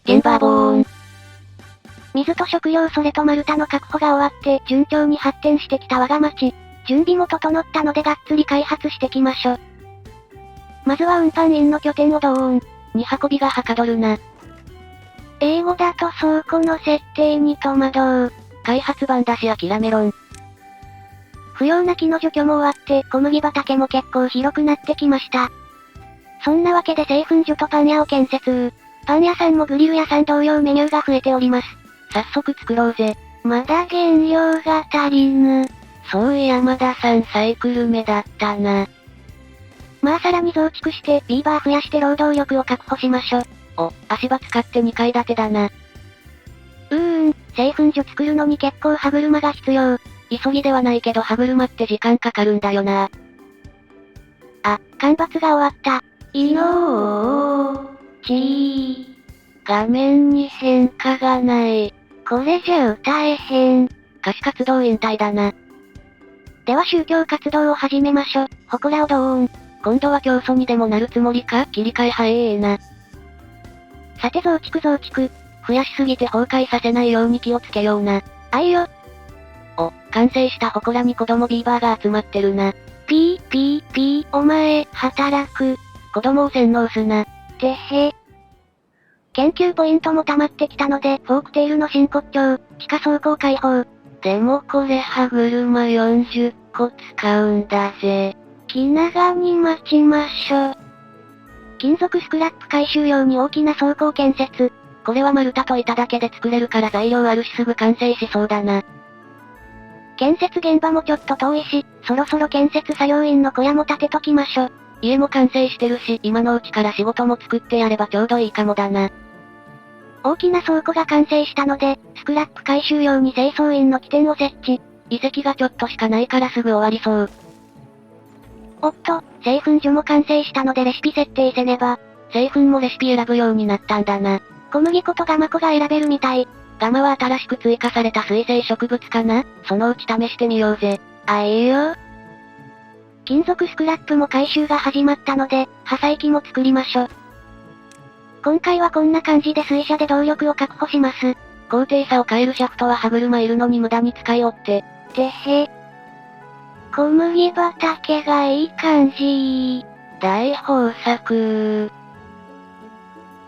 現場はボーン。水と食料それと丸太の確保が終わって順調に発展してきた我が町。準備も整ったのでがっつり開発してきましょ。まずは運搬員の拠点をドーン。に運びがはかどるな。英語だと倉庫の設定に戸惑う。開発版だし諦めろん。不要な木の除去も終わって小麦畑も結構広くなってきました。そんなわけで製粉所とパン屋を建設。パン屋さんもグリル屋さん同様メニューが増えております。早速作ろうぜ。まだ原料が足りぬ。そういや山田さんサイクル目だったな。まあさらに増築してビーバー増やして労働力を確保しましょ。お、足場使って2階建てだな。製粉所作るのに結構歯車が必要。急ぎではないけど歯車って時間かかるんだよな。あ、間伐が終わった。いのーちー。画面に変化がない。これじゃ歌えへん。歌手活動引退だな。では宗教活動を始めましょ。祠をドーン。今度は教祖にでもなるつもりか？切り替え早えな。さて増築。増やしすぎて崩壊させないように気をつけような。あいよ。お、完成した祠に子供ビーバーが集まってるな。ピー、お前、働く。子供を洗脳すな。てへ。研究ポイントも溜まってきたので、フォークテールの真骨頂、地下倉庫開放。でもこれ歯車40個使うんだぜ。気長に待ちましょ。金属スクラップ回収用に大きな倉庫を建設。これは丸太と板だけで作れるから材料あるしすぐ完成しそうだな。建設現場もちょっと遠いし、そろそろ建設作業員の小屋も建てときましょ。家も完成してるし、今のうちから仕事も作ってやればちょうどいいかもだな。大きな倉庫が完成したので、スクラップ回収用に清掃員の起点を設置。遺跡がちょっとしかないからすぐ終わりそう。おっと、製粉所も完成したのでレシピ設定せねば。製粉もレシピ選ぶようになったんだな。小麦粉とガマ粉が選べるみたい。ガマは新しく追加された水生植物かな？そのうち試してみようぜ。あいよ。金属スクラップも回収が始まったので、破砕機も作りましょ。今回はこんな感じで水車で動力を確保します。高低差を変えるシャフトは歯車いるのに無駄に使いおって。てへ。小麦畑がいい感じ。大豊作。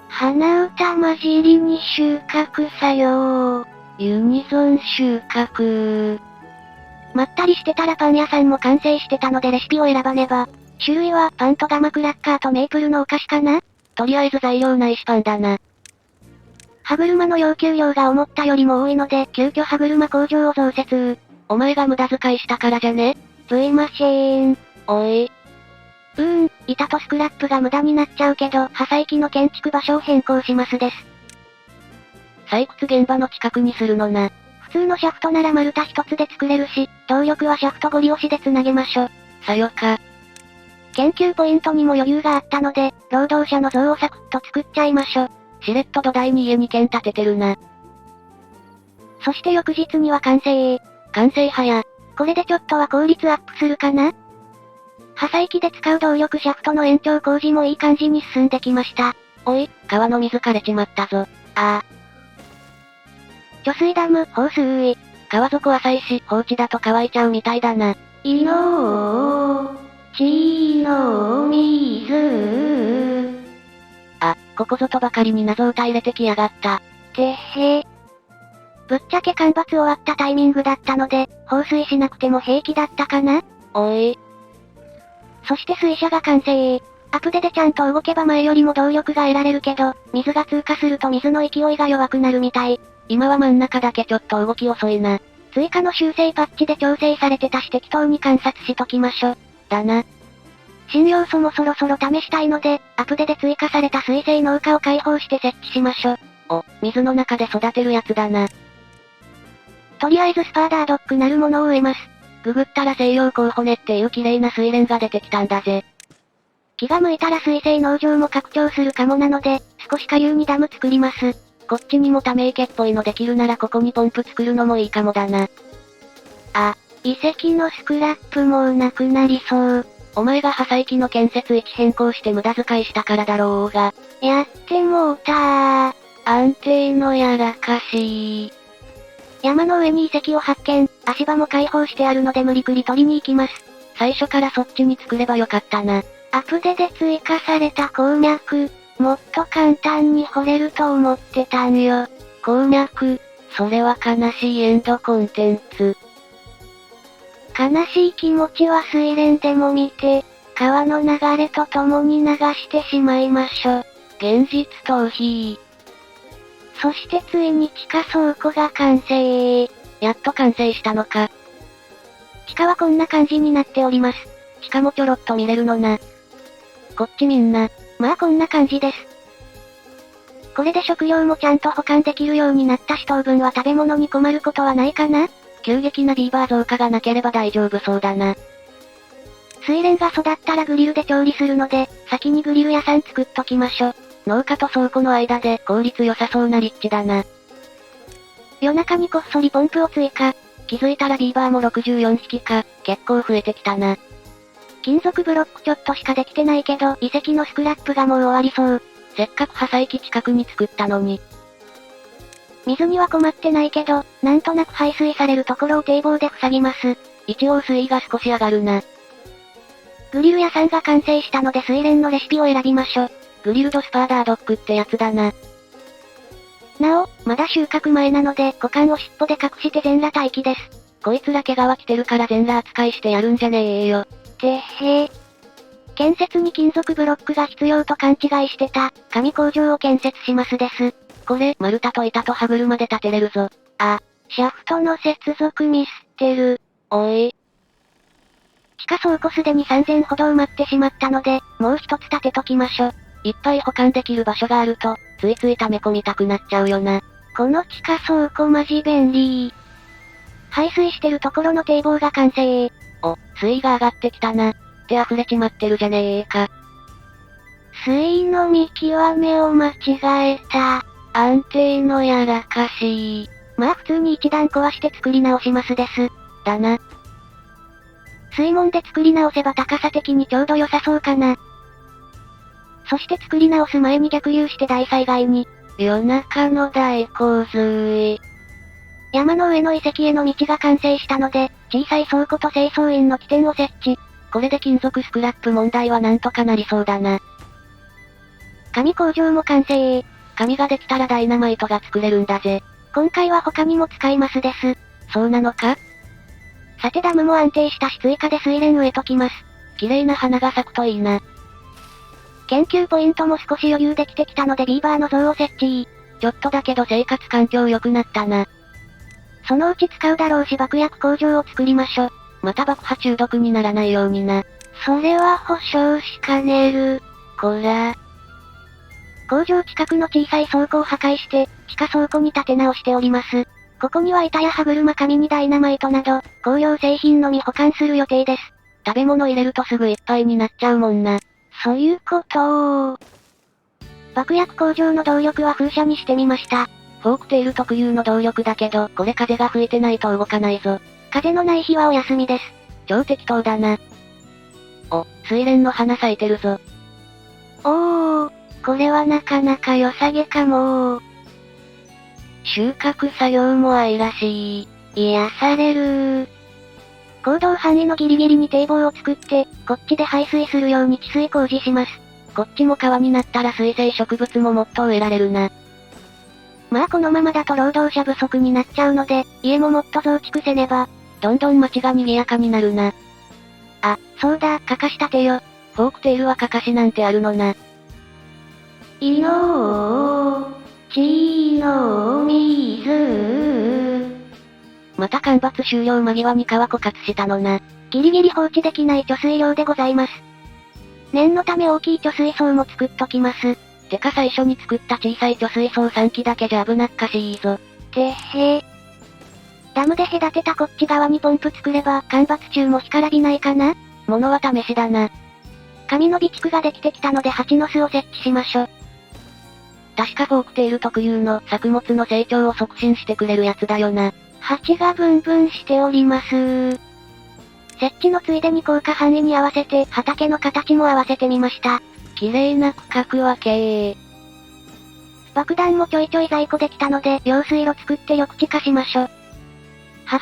鼻歌混じりに収穫作用。ユニゾン収穫。まったりしてたらパン屋さんも完成してたのでレシピを選ばねば。種類はパンとガマクラッカーとメープルのお菓子かな？とりあえず材料ないしパンだな。歯車の要求量が思ったよりも多いので、急遽歯車工場を増設。お前が無駄遣いしたからじゃね？すいません。おい。板とスクラップが無駄になっちゃうけど、破砕機の建築場所を変更しますです。採掘現場の近くにするのな。普通のシャフトなら丸太一つで作れるし、動力はシャフトゴリ押しで繋げましょ。さよか。研究ポイントにも余裕があったので、労働者の像をサクッと作っちゃいましょ。しれっと土台に家2軒建ててるな。そして翌日には完成。完成派や。これでちょっとは効率アップするかな？破砕機で使う動力シャフトの延長工事もいい感じに進んできました。おい、川の水枯れちまったぞ。ああ。貯水ダム、放水。川底浅いし、放置だと乾いちゃうみたいだな。いのーちの水。あ、ここぞとばかりに謎歌入れてきやがった。てへ。ぶっちゃけ間伐終わったタイミングだったので、放水しなくても平気だったかな？おい。そして水車が完成。アプデでちゃんと動けば前よりも動力が得られるけど、水が通過すると水の勢いが弱くなるみたい。今は真ん中だけちょっと動き遅いな。追加の修正パッチで調整されてたし適当に観察しときましょ。だな。新要素もそろそろ試したいので、アプデで追加された水生農家を開放して設置しましょ。お、水の中で育てるやつだな。とりあえずスパーダードッグなるものを植えます。ググったら西洋コウホネっていう綺麗な水蓮が出てきたんだぜ。気が向いたら水生農場も拡張するかもなので、少し下流にダム作ります。こっちにもため池っぽいのできるならここにポンプ作るのもいいかもだな。あ、遺跡のスクラップもなくなりそう。お前が破砕機の建設位置変更して無駄遣いしたからだろうが。やってもうたー。安定のやらかし。山の上に遺跡を発見、足場も開放してあるので無理くり取りに行きます。最初からそっちに作ればよかったな。アプデで追加された鉱脈、もっと簡単に掘れると思ってたんよ。鉱脈、それは悲しいエンドコンテンツ。悲しい気持ちは水蓮でも見て、川の流れと共に流してしまいましょう。現実逃避。そしてついに地下倉庫が完成。やっと完成したのか。地下はこんな感じになっております。地下もちょろっと見れるのな。こっちみんな。まあこんな感じです。これで食料もちゃんと保管できるようになったし当分は食べ物に困ることはないかな？急激なビーバー増加がなければ大丈夫そうだな。水蓮が育ったらグリルで調理するので、先にグリル屋さん作っときましょ。農家と倉庫の間で効率良さそうな立地だな。夜中にこっそりポンプを追加。気づいたらビーバーも64匹か、結構増えてきたな。金属ブロックちょっとしかできてないけど、遺跡のスクラップがもう終わりそう。せっかく破砕機近くに作ったのに。水には困ってないけど、なんとなく排水されるところを堤防で塞ぎます。一応水位が少し上がるな。グリル屋さんが完成したので水蓮のレシピを選びましょ。グリルドスパーダードッグってやつだな。なお、まだ収穫前なので股間を尻尾で隠して全裸待機です。こいつら毛皮着てるから全裸扱いしてやるんじゃねえよ。てへー。建設に金属ブロックが必要と勘違いしてた、紙工場を建設しますです。これ、丸太と板と歯車で立てれるぞ。あ、シャフトの接続ミスってる。おい。地下倉庫すでに3000ほど埋まってしまったので、もう一つ立てときましょ。いっぱい保管できる場所があると、ついつい溜め込みたくなっちゃうよな。この地下倉庫マジ便利。排水してるところの堤防が完成。お、水位が上がってきたな。って溢れちまってるじゃねえか。水の見極めを間違えた。安定のやらかし。まあ普通に一段壊して作り直しますです。だな。水門で作り直せば高さ的にちょうど良さそうかな。そして作り直す前に逆流して大災害に。夜中の大洪水。山の上の遺跡への道が完成したので、小さい倉庫と清掃員の起点を設置。これで金属スクラップ問題はなんとかなりそうだな。紙工場も完成。紙ができたらダイナマイトが作れるんだぜ。今回は他にも使いますです。そうなのか？さてダムも安定したし追加で水蓮植えときます。綺麗な花が咲くといいな。研究ポイントも少し余裕できてきたのでビーバーの像を設置。ちょっとだけど生活環境良くなったな。そのうち使うだろうし爆薬工場を作りましょ。また爆破中毒にならないようにな。それは保証しかねる。こら。工場近くの小さい倉庫を破壊して、地下倉庫に建て直しております。ここには板や歯車紙にダイナマイトなど、工業製品のみ保管する予定です。食べ物入れるとすぐいっぱいになっちゃうもんな。そういうこと爆薬工場の動力は風車にしてみました。フォークテール特有の動力だけど、これ風が吹いてないと動かないぞ。風のない日はお休みです。超適当だな。お、水蓮の花咲いてるぞ。おー、これはなかなか良さげかも。収穫作業も愛らしい。癒される。行動範囲のギリギリに堤防を作って、こっちで排水するように治水工事します。こっちも川になったら水生植物ももっと植えられるな。まあこのままだと労働者不足になっちゃうので、家ももっと増築せねば。どんどん街が賑やかになるな。あ、そうだ、かかしたてよ。フォークテールはかかしなんてあるのな。いのー、ちの水。また干ばつ終了間際に川枯渇したのな。ギリギリ放置できない貯水量でございます。念のため大きい貯水槽も作っときます。てか最初に作った小さい貯水槽3基だけじゃ危なっかしいぞ。てへー。ダムで隔てたこっち側にポンプ作れば干ばつ中も干からびないかな？物は試しだな。紙の備蓄ができてきたので蜂の巣を設置しましょ。確かフォークテール特有の作物の成長を促進してくれるやつだよな。蜂がブンブンしております。設置のついでに効果範囲に合わせて畑の形も合わせてみました。綺麗な区画分け。爆弾もちょいちょい在庫できたので、用水路作って緑地化しましょ。はっ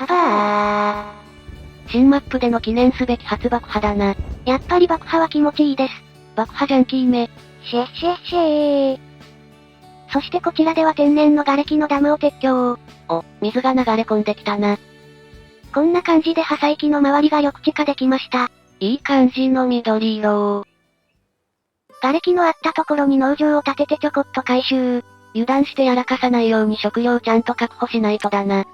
ばー。新マップでの記念すべき初爆破だな。やっぱり爆破は気持ちいいです。爆破ジャンキーめ。シェッシェッシェー。そしてこちらでは天然の瓦礫のダムを撤去。お、水が流れ込んできたな。こんな感じで破砕機の周りが緑地化できました。いい感じの緑色。瓦礫のあったところに農場を建ててちょこっと回収。油断してやらかさないように食料ちゃんと確保しないとだな。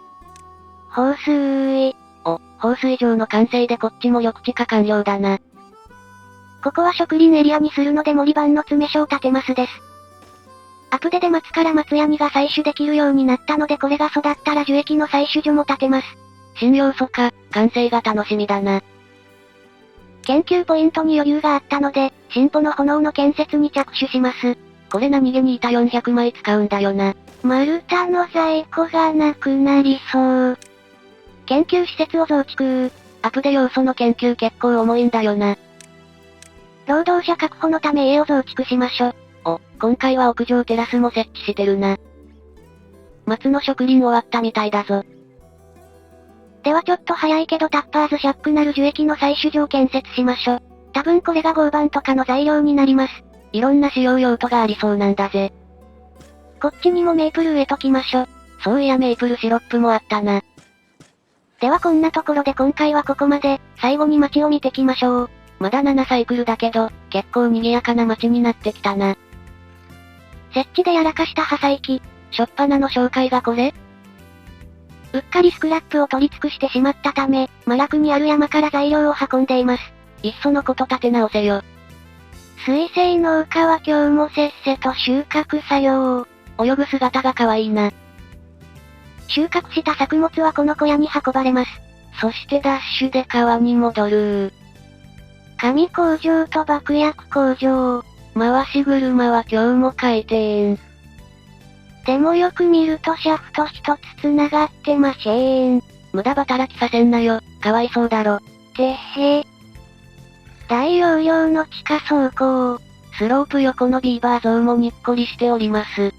放水。お、放水場の完成でこっちも緑地化完了だな。ここは植林エリアにするので森番の詰め所を建てますです。アプデで松から松ヤニが採取できるようになったのでこれが育ったら樹液の採取所も建てます。新要素か、完成が楽しみだな。研究ポイントに余裕があったので、進歩の炎の建設に着手します。これ何気に板400枚使うんだよな。丸太の在庫がなくなりそう。研究施設を増築。アプデ要素の研究結構重いんだよな。労働者確保のため家を増築しましょ。お、今回は屋上テラスも設置してるな。松の植林終わったみたいだぞ。ではちょっと早いけどタッパーズシャックなる樹液の採取場を建設しましょ。多分これが合板とかの材料になります。いろんな使用用途がありそうなんだぜ。こっちにもメープル植えときましょ。そういやメープルシロップもあったな。ではこんなところで今回はここまで、最後に街を見てきましょう。まだ7サイクルだけど、結構賑やかな街になってきたな。設置でやらかした破砕機。しょっぱなの紹介がこれ？うっかりスクラップを取り尽くしてしまったため、麻薬にある山から材料を運んでいます。いっそのこと立て直せよ。水生農家は今日もせっせと収穫作業。泳ぐ姿が可愛いな。収穫した作物はこの小屋に運ばれます。そしてダッシュで川に戻る。紙工場と爆薬工場。回し車は今日も回転。でもよく見るとシャフト一つ繋がってません。無駄働きさせんなよ、かわいそうだろ。てへ。大容量の地下走行。スロープ横のビーバー像もにっこりしております。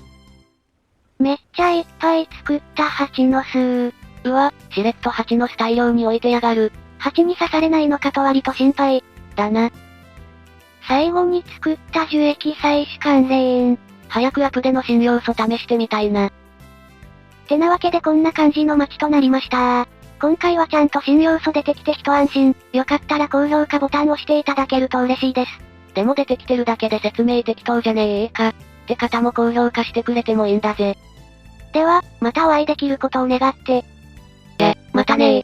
めっちゃいっぱい作った蜂の巣。うわ、しれっと蜂の巣大量に置いてやがる。蜂に刺されないのかと割と心配。だな。最後に作った樹液採取関連。早くアプデの新要素試してみたいな。てなわけでこんな感じの街となりました。今回はちゃんと新要素出てきて一安心。よかったら高評価ボタンを押していただけると嬉しいです。でも出てきてるだけで説明適当じゃねえか。って方も高評価してくれてもいいんだぜ。では、またお会いできることを願って。またねー。